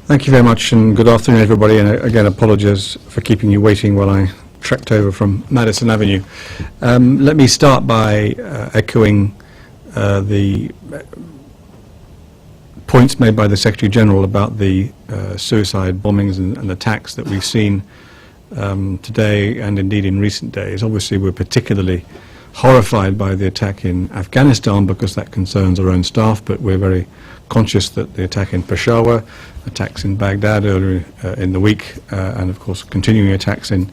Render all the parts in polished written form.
Thank you very much, and good afternoon, everybody. And again, apologies for keeping you waiting while I trekked over from Madison Avenue. Let me start by echoing the points made by the Secretary General about the suicide bombings and attacks that we've seen today and indeed in recent days. Obviously, we're particularly horrified by the attack in Afghanistan because that concerns our own staff, but we're very conscious that the attack in Peshawar, attacks in Baghdad earlier in the week, and of course continuing attacks in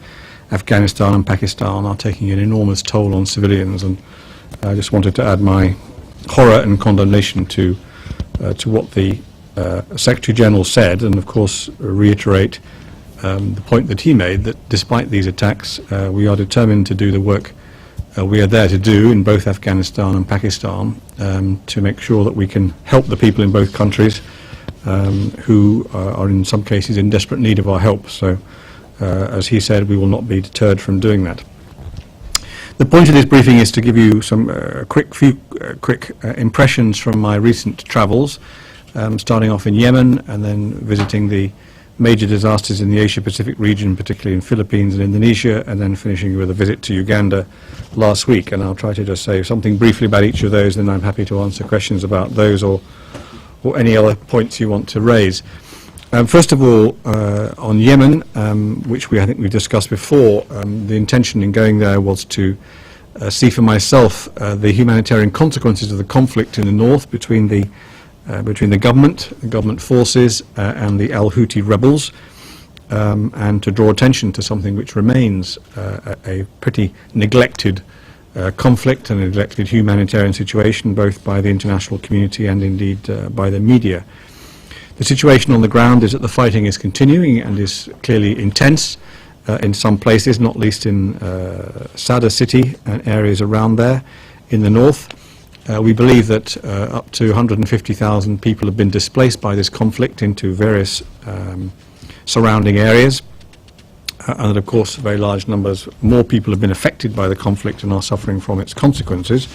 Afghanistan and Pakistan are taking an enormous toll on civilians. And I just wanted to add my horror and condemnation to what the Secretary General said, and of course reiterate the point that he made, that despite these attacks we are determined to do the work we are there to do in both Afghanistan and Pakistan, to make sure that we can help the people in both countries who are in some cases in desperate need of our help. So as he said, we will not be deterred from doing that. The point of this briefing is to give you some quick impressions from my recent travels, starting off in Yemen and then visiting the major disasters in the Asia-Pacific region, particularly in Philippines and Indonesia, and then finishing with a visit to Uganda last week. And I'll try to just say something briefly about each of those, and I'm happy to answer questions about those or any other points you want to raise. First of all, on Yemen, which I think we discussed before, the intention in going there was to see for myself the humanitarian consequences of the conflict in the north between the government forces and the Al-Houthi rebels, and to draw attention to something which remains a pretty neglected conflict and a neglected humanitarian situation, both by the international community and indeed by the media. The situation on the ground is that the fighting is continuing and is clearly intense in some places, not least in Sadr city and areas around there in the north. We believe that up to 150,000 people have been displaced by this conflict into various surrounding areas, and that of course very large numbers more people have been affected by the conflict and are suffering from its consequences.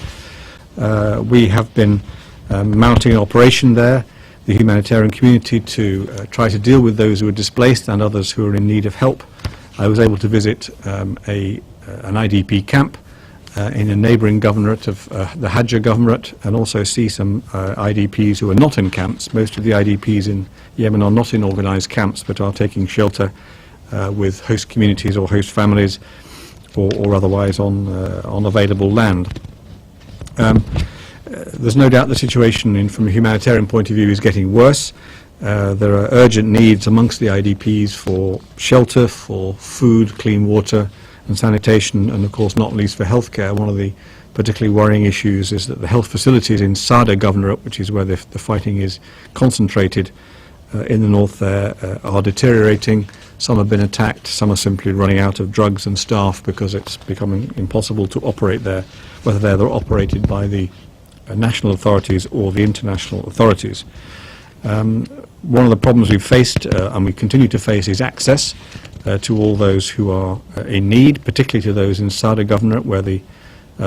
We have been mounting an operation there, the humanitarian community, to try to deal with those who are displaced and others who are in need of help. I was able to visit an IDP camp in a neighbouring governorate of the Hadja governorate, and also see some IDPs who are not in camps. Most of the IDPs in Yemen are not in organised camps, but are taking shelter with host communities or host families, or otherwise on available land. There's no doubt the situation from a humanitarian point of view is getting worse. There are urgent needs amongst the IDPs for shelter, for food, clean water and sanitation, and of course not least for healthcare. One of the particularly worrying issues is that the health facilities in Sadr governorate, which is where the fighting is concentrated in the north there, are deteriorating. Some have been attacked, some are simply running out of drugs and staff because it's becoming impossible to operate there, whether they're operated by the national authorities or the international authorities. One of the problems we've faced and we continue to face is access to all those who are in need, particularly to those in Sadr governorate, where the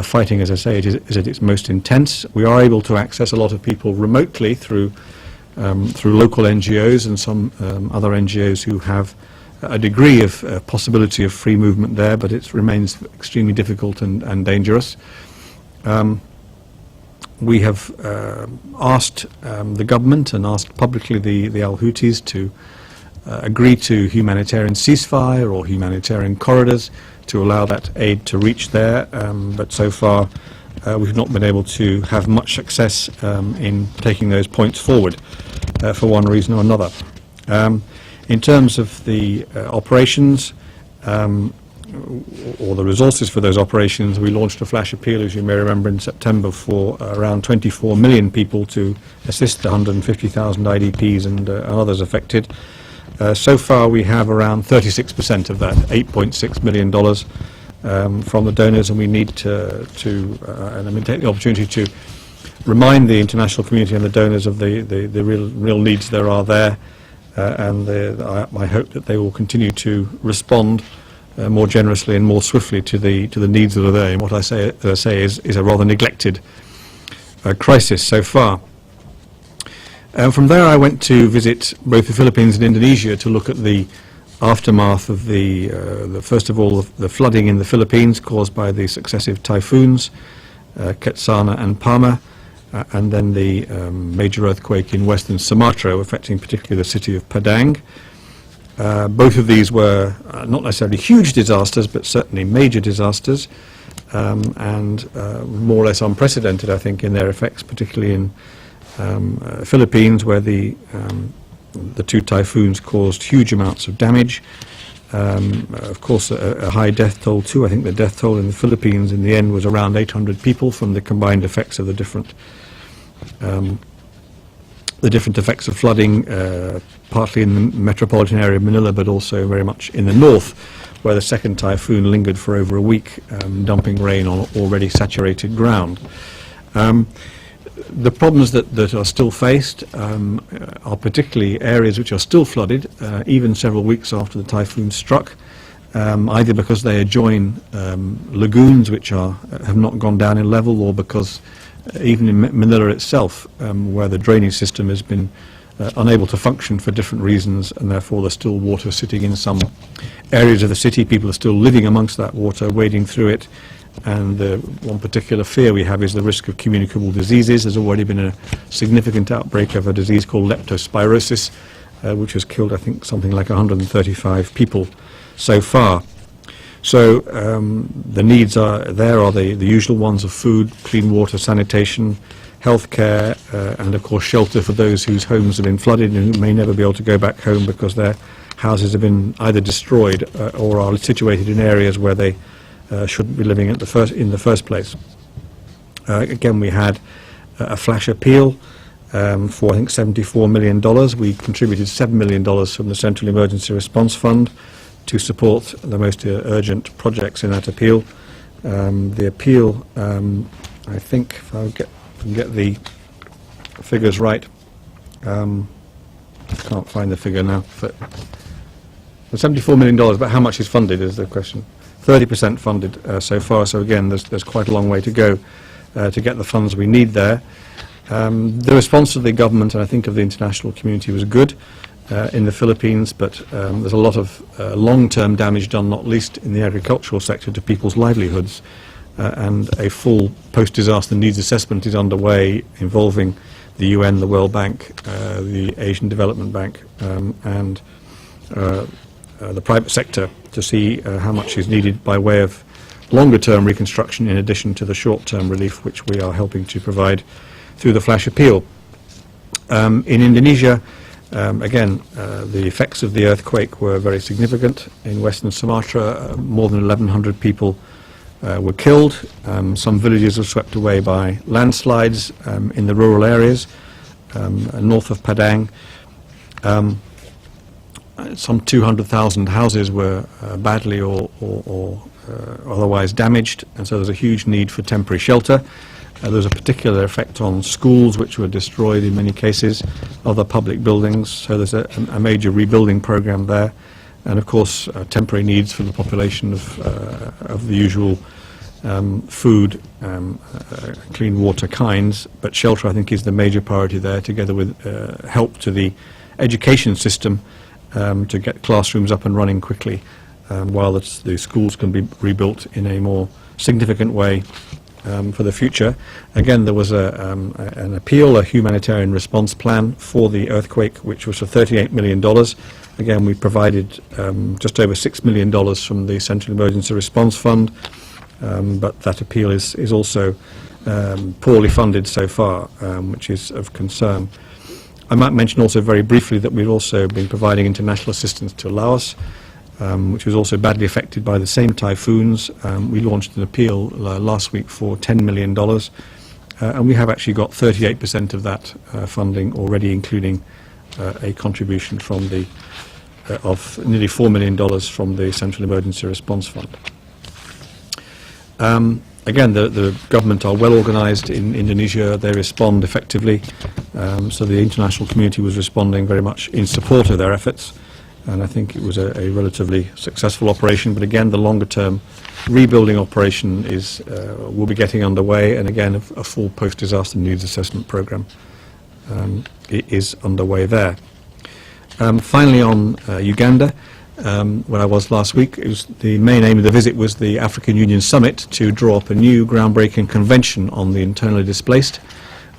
fighting, as I say, is at its most intense. We are able to access a lot of people remotely through local NGOs and some other NGOs who have a degree of possibility of free movement there, but it remains extremely difficult and dangerous. We have asked the government and asked publicly the Al-Houthis to agree to humanitarian ceasefire or humanitarian corridors to allow that aid to reach there, but so far we've not been able to have much success in taking those points forward for one reason or another. In terms of the operations or the resources for those operations, we launched a flash appeal, as you may remember, in September for around 24 million people to assist the 150,000 IDPs and others affected. So far we have around 36% of that, $8.6 million from the donors, and we need to and I'm going to take the opportunity to remind the international community and the donors of the real needs there are there, and I hope that they will continue to respond more generously and more swiftly to the needs that are there in what I say is a rather neglected crisis so far. From there I went to visit both the Philippines and Indonesia to look at the aftermath of first of all, the flooding in the Philippines caused by the successive typhoons, Ketsana and Palma, and then the major earthquake in western Sumatra, affecting particularly the city of Padang. Both of these were not necessarily huge disasters, but certainly major disasters, and more or less unprecedented, I think, in their effects, particularly in Philippines, where the two typhoons caused huge amounts of damage. Of course, a high death toll too. I think the death toll in the Philippines in the end was around 800 people from the combined effects of the different effects of flooding, partly in the metropolitan area of Manila, but also very much in the north, where the second typhoon lingered for over a week, dumping rain on already saturated ground. The problems that are still faced are particularly areas which are still flooded, even several weeks after the typhoon struck, either because they adjoin lagoons which have not gone down in level, or because even in Manila itself, where the drainage system has been unable to function for different reasons, and therefore there's still water sitting in some areas of the city. People are still living amongst that water, wading through it. And one particular fear we have is the risk of communicable diseases. There's already been a significant outbreak of a disease called leptospirosis, which has killed, I think, something like 135 people so far. So the needs are the usual ones of food, clean water, sanitation, healthcare, and of course shelter for those whose homes have been flooded and who may never be able to go back home because their houses have been either destroyed or are situated in areas where they shouldn't be living in the first place. Again, we had a flash appeal for, I think, $74 million. We contributed $7 million from the Central Emergency Response Fund to support the most urgent projects in that appeal. The appeal, I think, if I can get the figures right, I can't find the figure now, but the $74 million, but how much is funded is the question. 30% funded so far, so again there's quite a long way to go to get the funds we need there. The response of the government and I think of the international community was good in the Philippines, but there's a lot of long-term damage done, not least in the agricultural sector, to people's livelihoods, and a full post-disaster needs assessment is underway involving the UN, the World Bank, the Asian Development Bank, and the private sector, to see how much is needed by way of longer-term reconstruction in addition to the short-term relief which we are helping to provide through the flash appeal. In Indonesia, again, the effects of the earthquake were very significant. In western Sumatra, more than 1,100 people were killed. Some villages were swept away by landslides in the rural areas north of Padang. Some 200,000 houses were badly or otherwise damaged, and so there's a huge need for temporary shelter. There's a particular effect on schools, which were destroyed in many cases, other public buildings, so there's a major rebuilding program there, and of course temporary needs for the population of the usual food, clean water kinds, but shelter I think is the major priority there, together with help to the education system to get classrooms up and running quickly, while the schools can be rebuilt in a more significant way for the future. Again, there was an appeal, a humanitarian response plan for the earthquake, which was for $38 million. Again, we provided just over $6 million from the Central Emergency Response Fund, but that appeal is also poorly funded so far, which is of concern. I might mention also very briefly that we've also been providing international assistance to Laos, which was also badly affected by the same typhoons. We launched an appeal last week for $10 million, and we have actually got 38% of that funding already, including a contribution from of nearly $4 million from the Central Emergency Response Fund. Again, the government are well organised in Indonesia. They respond effectively, so the international community was responding very much in support of their efforts, and I think it was a relatively successful operation. But again, the longer-term rebuilding operation will be getting underway, and again, a full post-disaster needs assessment program is underway there. Finally, on Uganda, where I was last week, the main aim of the visit was the African Union Summit to draw up a new groundbreaking convention on the internally displaced,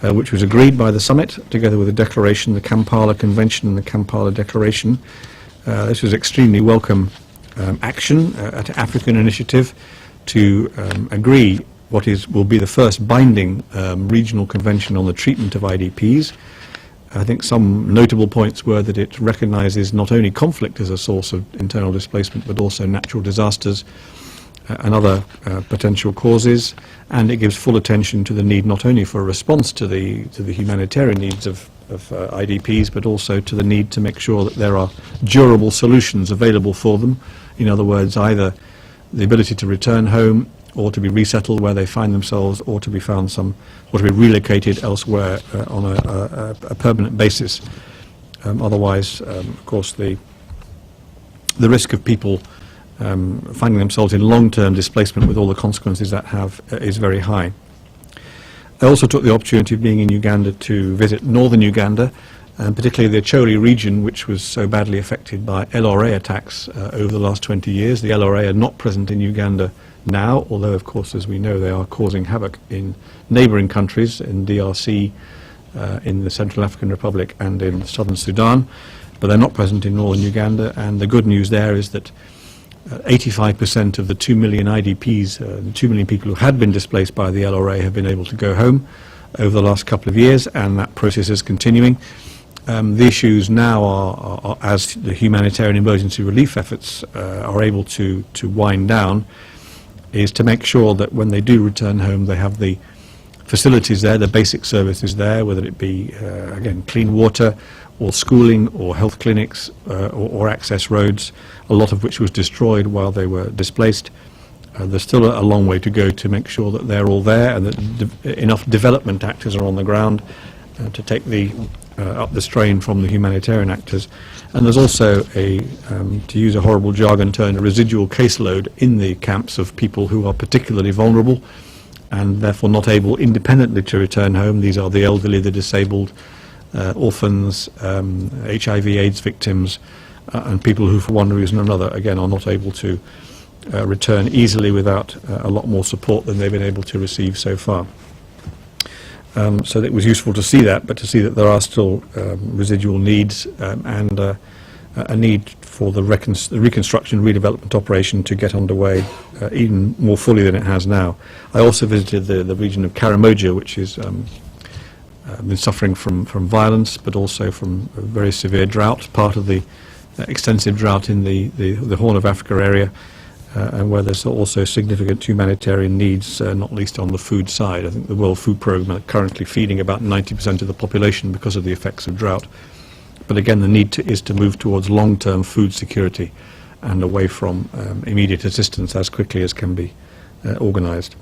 which was agreed by the summit, together with a declaration, the Kampala Convention and the Kampala Declaration. This was extremely welcome action, an African initiative to agree what will be the first binding regional convention on the treatment of IDPs. I think some notable points were that it recognises not only conflict as a source of internal displacement, but also natural disasters and other potential causes, and it gives full attention to the need not only for a response to the humanitarian needs of IDPs, but also to the need to make sure that there are durable solutions available for them. In other words, either the ability to return home, or to be resettled where they find themselves, or to be relocated elsewhere on a permanent basis. Otherwise, of course, the risk of people finding themselves in long-term displacement with all the consequences that have is very high. I also took the opportunity of being in Uganda to visit northern Uganda, and particularly the Acholi region, which was so badly affected by LRA attacks over the last 20 years. The LRA are not present in Uganda now, although of course, as we know, they are causing havoc in neighbouring countries, in DRC, in the Central African Republic and in southern Sudan, but they're not present in northern Uganda. And the good news there is that 85% of the 2 million IDPs, the 2 million people who had been displaced by the LRA, have been able to go home over the last couple of years, and that process is continuing. The issues now are as the humanitarian emergency relief efforts are able to wind down, is to make sure that when they do return home, they have the facilities there, the basic services there, whether it be, again, clean water, or schooling, or health clinics, or access roads, a lot of which was destroyed while they were displaced. There's still a long way to go to make sure that they're all there, and that enough development actors are on the ground to take up the strain from the humanitarian actors. And there's also to use a horrible jargon term, a residual caseload in the camps of people who are particularly vulnerable and therefore not able independently to return home. These are the elderly, the disabled, orphans, HIV/AIDS victims, and people who, for one reason or another, again, are not able to return easily without a lot more support than they've been able to receive so far. So it was useful to see that, but to see that there are still residual needs and a need for the reconstruction, redevelopment operation to get underway even more fully than it has now. I also visited the region of Karamoja, which is been suffering from violence, but also from a very severe drought, part of the extensive drought in the Horn of Africa area, and where there's also significant humanitarian needs, not least on the food side. I think the World Food Programme are currently feeding about 90% of the population because of the effects of drought. But again, the need is to move towards long-term food security and away from immediate assistance as quickly as can be organised.